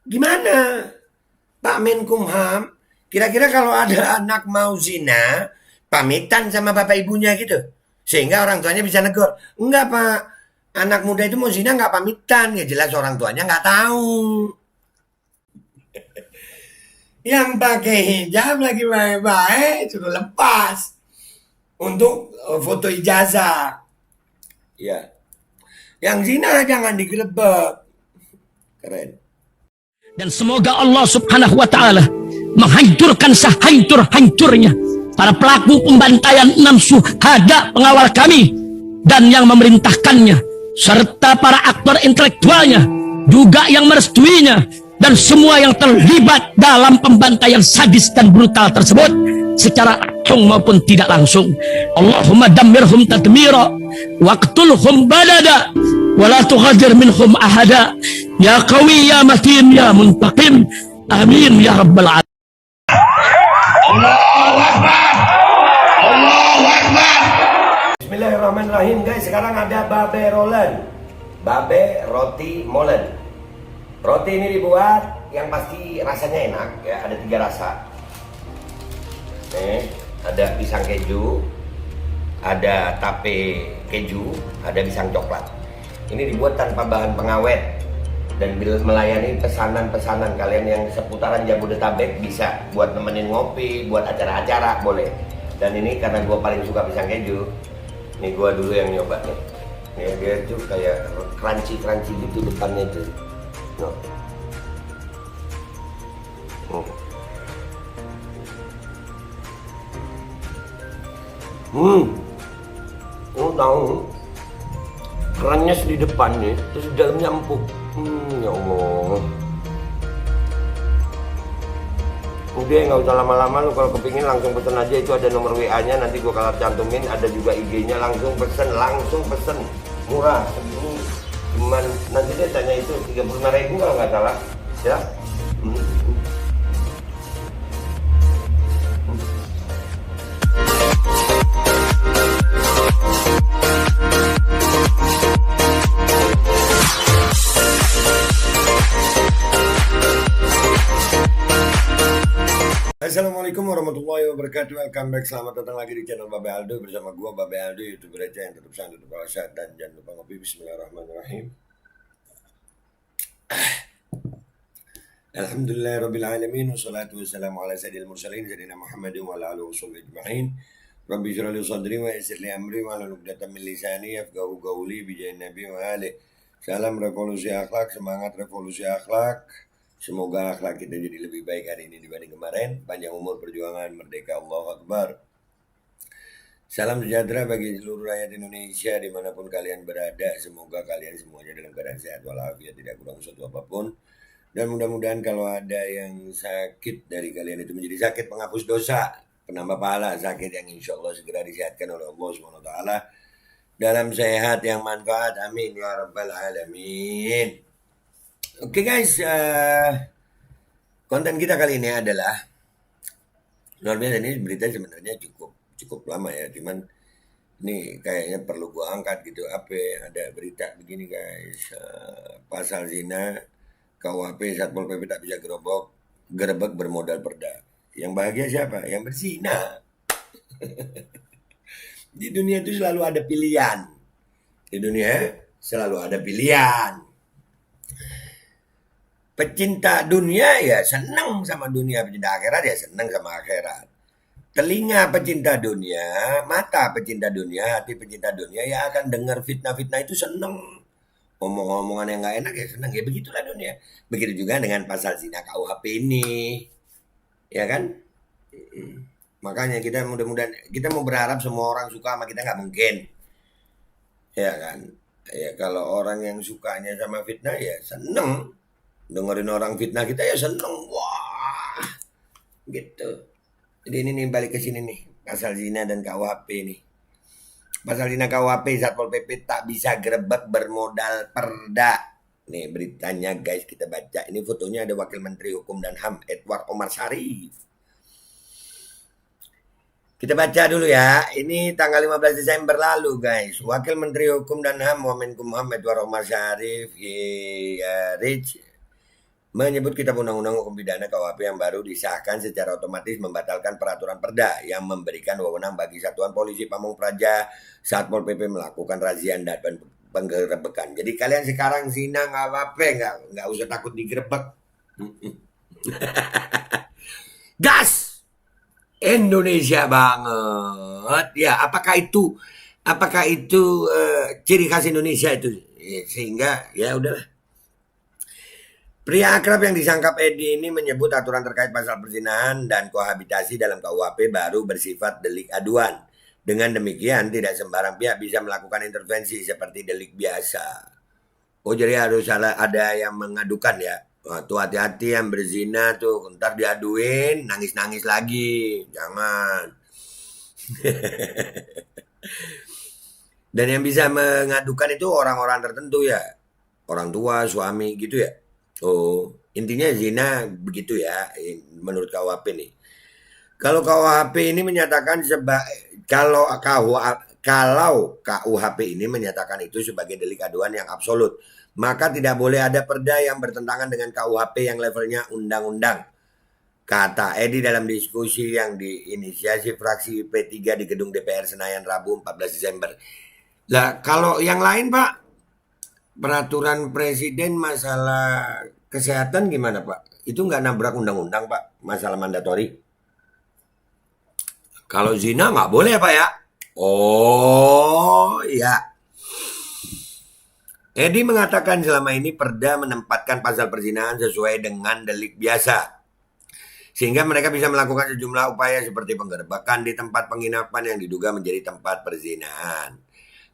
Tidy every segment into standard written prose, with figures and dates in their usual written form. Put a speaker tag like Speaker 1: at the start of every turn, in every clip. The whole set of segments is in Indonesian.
Speaker 1: Gimana Pak Menkumham? Kira-kira kalau ada anak mau zina, pamitan sama bapak ibunya gitu. Sehingga orang tuanya bisa negur. Enggak Pak, anak muda itu mau zina nggak pamitan. Ya jelas orang tuanya nggak tahu. Yang pakai hijab lagi baik-baik sudah lepas untuk foto ijazah. Ya, yang zina jangan digerebek. Keren.
Speaker 2: Dan semoga Allah subhanahu wa ta'ala menghancurkan sehancur-hancurnya para pelaku pembantaian 6 syuhada pengawal kami dan yang memerintahkannya, serta para aktor intelektualnya juga yang merestuinya, dan semua yang terlibat dalam pembantaian sadis dan brutal tersebut secara langsung maupun tidak langsung. Allahumma dammirhum tadmira waqtulhum balada wala tughadir minhum ahada ya qawi ya matin ya muntaqim amin ya rabbal alamin.
Speaker 1: Allahu Akbar. Allahu Akbar. Bismillahirrahmanirrahim guys. Sekarang ada babe rolen. Babe roti molen. Roti ini dibuat yang pasti rasanya enak ya, ada 3 rasa. Nih, ada pisang keju, ada tape keju, ada pisang coklat. Ini dibuat tanpa bahan pengawet dan melayani pesanan-pesanan kalian yang seputaran Jabodetabek, bisa buat nemenin ngopi, buat acara-acara boleh. Dan ini karena gue paling suka pisang keju, nih gue dulu yang nyoba nih. Nih dia tuh kayak crunchy gitu depannya tuh. No. Oh tahu, kerannya di depannya, terus di dalamnya empuk. Ya Allah. Udah nggak usah lama-lama, lu kalau kepingin langsung pesen aja, itu ada nomor WA-nya, nanti gua kalau cantumin, ada juga IG-nya, langsung pesen, murah. Ini cuman nanti dia tanya itu 35.000 kalau nggak salah, ya. Assalamualaikum warahmatullahi wabarakatuh. Welcome back, selamat datang lagi di channel Babe Aldo bersama gua Babe Aldo, YouTuber receh yang tetap santai, tetap sehat, dan jangan lupa ngopi. Bismillahirrahmanirrahim. Alhamdulillahirabbil alamin, wassalatu wassalamu ala sayyidil mursalin sayyidina Muhammadin wa ala alihi washabbihi ajma'in. Rabbi shrah li sadri wa yassir li amri wa hlul 'uqdatam min lisani yafqahu qawli bi jahin nabi wa alihi. Salam revolusi akhlak, semangat revolusi akhlak. Semoga akhlak kita jadi lebih baik hari ini dibanding kemarin. Panjang umur, perjuangan, merdeka, Allahu Akbar. Salam sejahtera bagi seluruh rakyat Indonesia dimanapun kalian berada. Semoga kalian semuanya dalam keadaan sehat walafiat, tidak kurang suatu apapun. Dan mudah-mudahan kalau ada yang sakit dari kalian itu menjadi sakit penghapus dosa, penambah pahala, sakit yang insya Allah segera disehatkan oleh Allah SWT dalam sehat yang manfaat. Amin ya rabbal alamin. Oke guys, konten kita kali ini adalah luar biasa. Ini berita sebenarnya cukup lama ya, cuman ini kayaknya perlu gua angkat gitu. Apa ada berita begini guys, pasal zina KUHP Satpol PP tak bisa gerebek bermodal perda. Yang bahagia siapa? Yang berzina. Di dunia itu selalu ada pilihan. Di dunia selalu ada pilihan. Pecinta dunia ya senang sama dunia, pecinta akhirat ya senang sama akhirat. Telinga pecinta dunia, mata pecinta dunia, hati pecinta dunia ya akan dengar fitnah-fitnah itu senang. Omong-omongan yang nggak enak ya senang. Ya begitulah dunia. Begitu juga dengan pasal zina KUHP ini. Ya kan? Makanya kita mudah-mudahan, kita mau berharap semua orang suka sama kita nggak mungkin. Ya kan? Ya kalau orang yang sukanya sama fitnah ya senang. Dengerin orang fitnah kita ya seneng, wah gitu. Jadi ini nih balik ke sini nih, pasal zina dan KUHP nih. Pasal zina KUHP Satpol PP tak bisa gerebek bermodal perda. Nih beritanya guys, kita baca. Ini fotonya ada Wakil Menteri Hukum dan HAM Edward Omar Syarif. Kita baca dulu ya. Ini tanggal 15 Desember lalu guys. Wakil Menteri Hukum dan HAM Wamenkumham Edward Omar Syarif Rich menyebut Kitab Undang-Undang Hukum Pidana KUHP yang baru disahkan secara otomatis membatalkan peraturan Perda yang memberikan wewenang bagi Satuan Polisi Pamung Praja Satpol PP melakukan razia dan penggerebekan. Jadi kalian sekarang zina nggak apa-apa, nggak usah takut digerebek. Gas! Indonesia banget. Ya, apakah itu ciri khas Indonesia itu? Ya, sehingga ya udahlah. Pria akrab yang disangkap Edi ini menyebut aturan terkait pasal perzinahan dan kohabitasi dalam KUHP baru bersifat delik aduan. Dengan demikian tidak sembarang pihak bisa melakukan intervensi seperti delik biasa. Oh, jadi harus ada yang mengadukan ya. Wah, tuh hati-hati yang berzina tuh, ntar diaduin, nangis-nangis lagi. Jangan. Dan yang bisa mengadukan itu orang-orang tertentu ya. Orang tua, suami gitu ya. Oh, intinya zina begitu ya menurut KUHP nih. Kalau KUHP ini menyatakan kalau KUHP ini menyatakan itu sebagai delik aduan yang absolut, maka tidak boleh ada perda yang bertentangan dengan KUHP yang levelnya undang-undang. Kata Edi dalam diskusi yang diinisiasi fraksi P3 di gedung DPR Senayan Rabu 14 Desember. Lah, kalau yang lain Pak, peraturan presiden masalah kesehatan gimana Pak? Itu nggak nabrak undang-undang Pak, masalah mandatori. Kalau zina nggak boleh Pak ya? Oh iya. Edi mengatakan selama ini Perda menempatkan pasal perzinahan sesuai dengan delik biasa. Sehingga mereka bisa melakukan sejumlah upaya seperti penggerebekan di tempat penginapan yang diduga menjadi tempat perzinahan.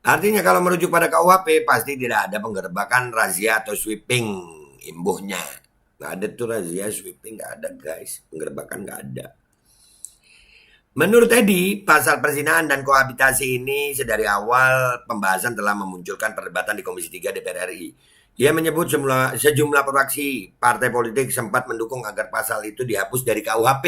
Speaker 1: Artinya kalau merujuk pada KUHP pasti tidak ada penggerebekan, razia atau sweeping imbuhnya. Nggak ada tuh razia, sweeping nggak ada guys. Penggerebekan nggak ada. Menurut Edi, pasal perzinahan dan kohabitasi ini sedari awal pembahasan telah memunculkan perdebatan di Komisi 3 DPR RI. Dia menyebut sejumlah fraksi partai politik sempat mendukung agar pasal itu dihapus dari KUHP.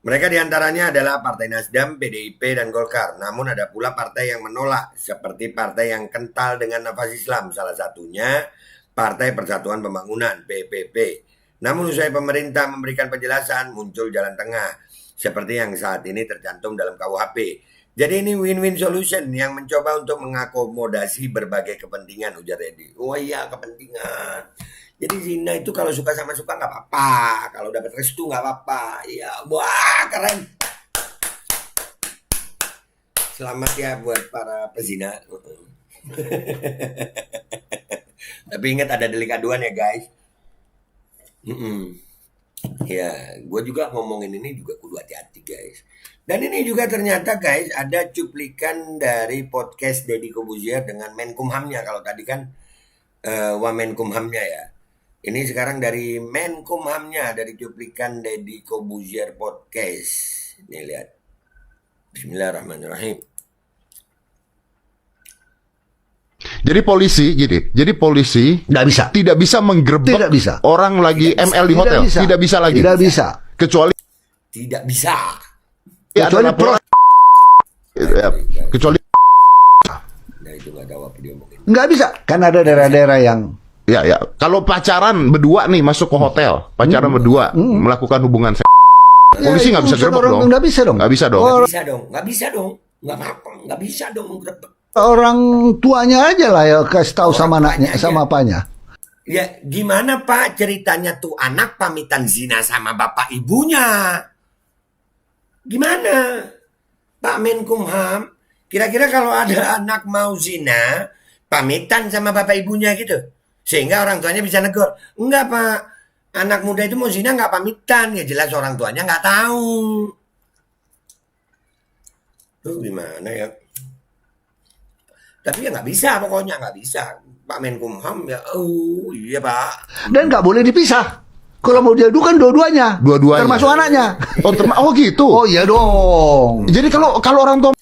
Speaker 1: Mereka diantaranya adalah Partai Nasdem, PDIP, dan Golkar. Namun ada pula partai yang menolak, seperti partai yang kental dengan nafas Islam, salah satunya Partai Persatuan Pembangunan, PPP. Namun usai pemerintah memberikan penjelasan, muncul jalan tengah, seperti yang saat ini tercantum dalam KUHP. Jadi ini win-win solution yang mencoba untuk mengakomodasi berbagai kepentingan, ujar Edi. Oh iya, kepentingan. Jadi zina itu kalau suka sama suka nggak apa-apa, kalau dapat restu nggak apa-apa. Ya, wah keren. Selamat ya buat para pezina. Tapi ingat ada delik aduan ya guys. Ya, gue juga ngomongin ini juga kudu hati-hati guys. Dan ini juga ternyata guys ada cuplikan dari podcast Deddy Corbuzier dengan Menkumhamnya. Kalau tadi kan Wamenkumhamnya ya. Ini sekarang dari Menkumhamnya, dari cuplikan Deddy Corbuzier podcast. Ini lihat. Bismillahirrahmanirrahim.
Speaker 3: Jadi polisi tidak bisa menggerebek orang lagi ML di hotel. Tidak bisa lagi.
Speaker 4: Tidak bisa.
Speaker 3: Kecuali
Speaker 4: Kecuali
Speaker 3: kecuali
Speaker 1: Nah itu nggak tahu apa dia omongin.
Speaker 4: nggak bisa. Kan ada daerah-daerah yang
Speaker 3: ya. Kalau pacaran berdua nih masuk ke hotel, pacaran berdua melakukan hubungan seks. Polisi nggak bisa gerebek dong.
Speaker 4: Nggak bisa dong.
Speaker 3: Nggak bisa dong.
Speaker 1: Nggak bisa dong. Nggak apa-apa. Nggak bisa dong menggerebek.
Speaker 4: Orang tuanya aja lah ya kasih tahu sama anaknya, sama apanya.
Speaker 1: Ya gimana Pak ceritanya tuh anak pamitan zina sama bapak ibunya? Gimana Pak Menkumham? Kira-kira kalau ada anak mau zina pamitan sama bapak ibunya gitu, sehingga orang tuanya bisa negor. Enggak Pak, anak muda itu mau zina nggak pamitan, ya jelas orang tuanya nggak tahu. Tuh gimana ya? Tapi ya nggak bisa, pokoknya nggak bisa. Pak Menkumham ya, oh iya Pak.
Speaker 4: Dan nggak boleh dipisah. Kalau mau diadukan dua-duanya.
Speaker 3: Dua-duanya.
Speaker 4: Termasuk anaknya.
Speaker 3: Oh gitu.
Speaker 4: Oh iya dong.
Speaker 3: Jadi kalau orang tua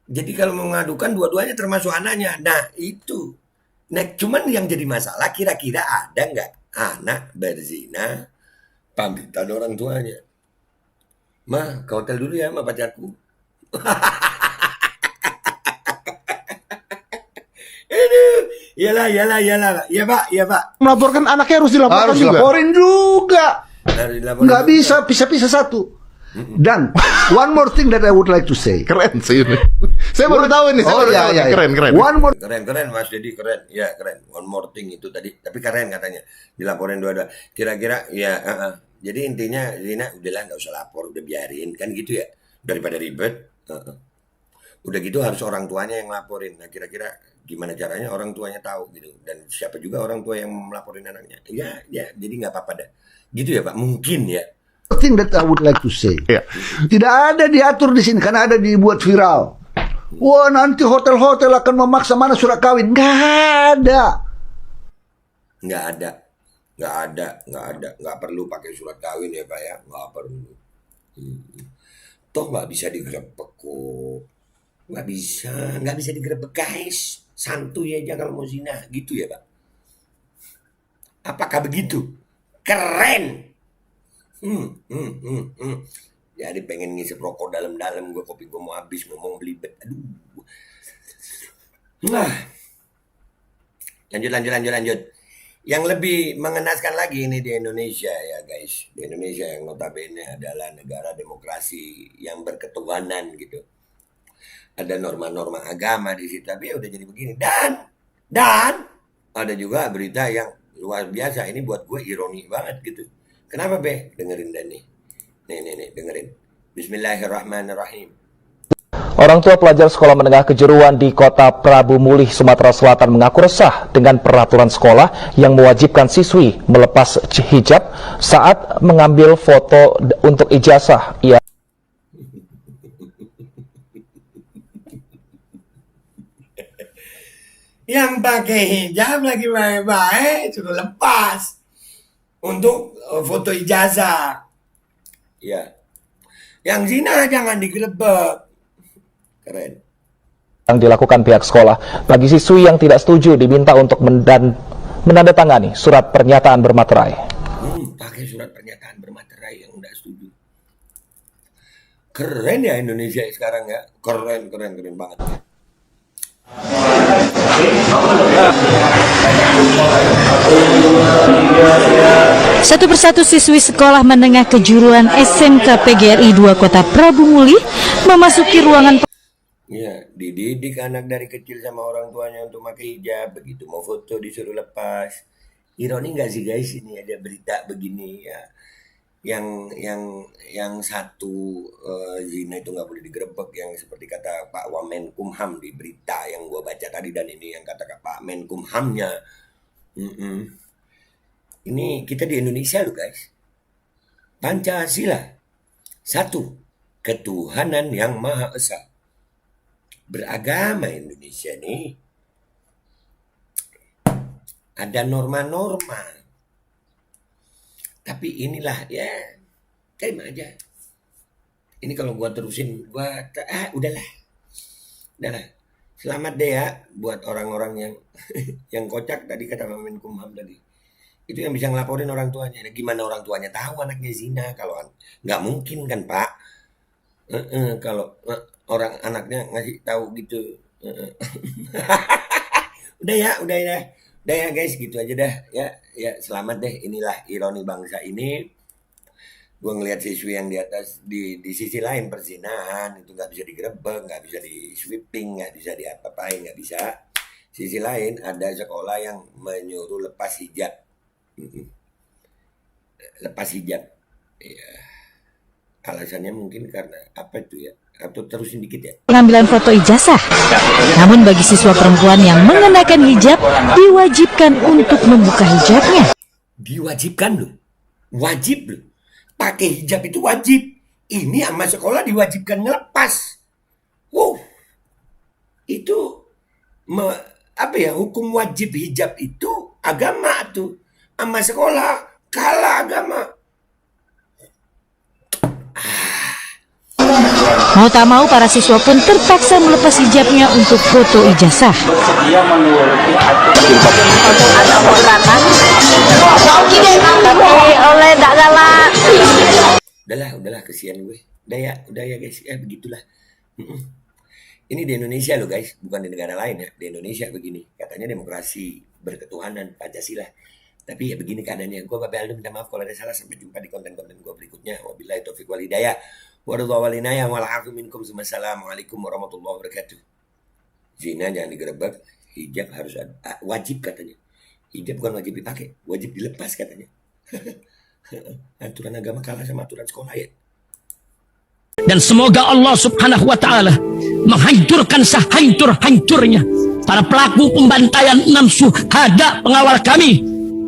Speaker 1: Jadi kalau mau mengadukan dua-duanya termasuk anaknya. Nah itu. Nah cuman yang jadi masalah kira-kira ada nggak anak berzina pamitan orang tuanya? Ma, ke hotel dulu ya sama pacarku. Aduh, Iyalah. Iya Pak.
Speaker 3: Melaporkan anaknya harus dilaporkan
Speaker 4: Harus
Speaker 3: juga.
Speaker 4: laporin juga.
Speaker 1: Harus dilaporin
Speaker 4: Nggak
Speaker 1: juga.
Speaker 4: bisa pisah-pisah satu. Dan one more thing that I would like to say.
Speaker 3: Keren sih ini. Saya baru tahu ini. Saya baru tahu ini. Keren.
Speaker 4: One more.
Speaker 1: Keren Mas Dedi, keren. Ya keren. One more thing itu tadi. Tapi keren katanya. Dilaporin dua-dua. Kira-kira ya. Jadi intinya Zina udahlah nggak usah lapor, udah biarin kan gitu ya. Daripada ribet. Udah gitu harus orang tuanya yang laporin. Nah kira-kira gimana caranya orang tuanya tahu gitu. Dan siapa juga orang tua yang melaporin anaknya. Ya jadi nggak apa-apa dah. Gitu ya Pak. Mungkin ya.
Speaker 4: Thing that I would like to say.
Speaker 3: Iya.
Speaker 4: Tidak ada diatur di sini karena ada dibuat viral. Wah, nanti hotel-hotel akan memaksa mana surat kawin. Nggak ada.
Speaker 1: Nggak perlu pakai surat kawin ya Pak ya. Nggak perlu. Toh nggak bisa digerebek kok. Nggak bisa digerebek guys. Santuy aja kalau mau zina gitu ya Pak. Apakah begitu? Keren. Jadi pengen ngisep rokok dalam-dalam, kopi gue mau habis, ngomong belibet. Aduh. Nah. Lanjut. Yang lebih mengenaskan lagi ini di Indonesia ya guys. Di Indonesia yang notabene adalah negara demokrasi yang berketuhanan gitu. Ada norma-norma agama di situ, tapi ya udah jadi begini. Dan ada juga berita yang luar biasa. Ini buat gue ironi banget gitu. Kenapa Be? Dengerin dan nih. Nih, dengerin. Bismillahirrahmanirrahim.
Speaker 5: Orang tua pelajar sekolah menengah kejuruan di Kota Prabu Mulih, Sumatera Selatan mengaku resah dengan peraturan sekolah yang mewajibkan siswi melepas hijab saat mengambil foto untuk ijazah.
Speaker 1: Yang pakai hijab lagi baik-baik suruh lepas untuk foto ijazah. Ya. Yang zina jangan digerebek. Keren.
Speaker 5: Yang dilakukan pihak sekolah. Bagi siswi yang tidak setuju diminta untuk menandatangani surat pernyataan bermaterai.
Speaker 1: Pakai surat pernyataan bermaterai yang tidak setuju. Keren ya Indonesia sekarang ya. Keren banget.
Speaker 6: Satu persatu siswi sekolah menengah kejuruan SMK PGRI 2 Kota Prabu Mulih memasuki ruangan.
Speaker 1: Ya, dididik anak dari kecil sama orang tuanya untuk pakai hijab, begitu mau foto disuruh lepas. Ironi nggak sih guys, ini ada berita begini ya. Yang satu zina itu nggak boleh digerebek, yang seperti kata Pak Wamenkumham di berita yang gua baca tadi, dan ini yang kata Pak Menkumhamnya. Ini kita di Indonesia loh guys. Pancasila. Satu, ketuhanan yang Maha Esa. Beragama Indonesia nih. Ada norma-norma. Tapi inilah ya, terima aja. Ini kalau gua terusin, udahlah. Selamat deh ya buat orang-orang yang yang kocak tadi kata Pak Menkumham tadi. Itu yang bisa ngelaporin orang tuanya. Nah, gimana orang tuanya tahu anaknya zina? Kalau nggak mungkin kan Pak. Kalau orang anaknya ngasih tahu gitu. Udah ya guys, gitu aja dah ya selamat deh. Inilah ironi bangsa ini. Gue ngelihat siswi yang di atas di sisi lain perzinahan itu nggak bisa digerebek, nggak bisa di sweeping, nggak bisa diapa-apain, nggak bisa. Sisi lain ada sekolah yang menyuruh lepas hijab. Lepas hijab ya, alasannya mungkin karena apa itu ya, atau terusin dikit ya,
Speaker 6: Pengambilan foto ijazah. Namun bagi siswa perempuan yang mengenakan hijab diwajibkan untuk membuka hijabnya.
Speaker 1: diwajibkan loh, wajib loh, pakai hijab itu wajib. Ini sama sekolah diwajibkan ngelepas. Itu apa ya, hukum wajib hijab itu agama tuh, sama sekolah kalah agama.
Speaker 6: Mau tak mau para siswa pun terpaksa melepas hijabnya untuk foto ijazah.
Speaker 1: Udahlah kesian gue. Udah ya guys, begitulah. Ini di Indonesia loh guys, bukan di negara lain ya. Di Indonesia begini, katanya demokrasi, berketuhanan, Pancasila. Tapi ya begini keadaannya. Gue Bapak Aldo minta maaf kalau ada salah. Sampai jumpa di konten-konten gue berikutnya. Wabillahi taufiq wal hidayah. Waridha'i walinayah wal minkum. Assalamualaikum warahmatullahi wabarakatuh. Zina jangan digerebek. Hijab harus ada. Wajib katanya. Hijab bukan wajib dipakai, wajib dilepas katanya. Aturan agama kalah sama aturan sekolah ya.
Speaker 2: Dan semoga Allah subhanahu wa ta'ala menghancurkan sehancur-hancurnya para pelaku pembantaian 6 syuhada pengawal kami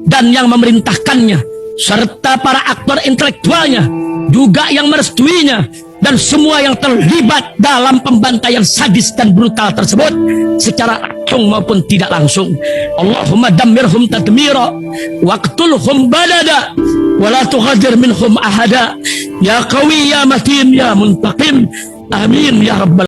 Speaker 2: dan yang memerintahkannya, serta para aktor intelektualnya juga yang merestuinya, dan semua yang terlibat dalam pembantaian sadis dan brutal tersebut secara langsung maupun tidak langsung. Allahumma dammirhum tadmira waqtulhum badada wala tughadir minhum ahada ya qawi ya matin ya muntaqim amin ya rabbal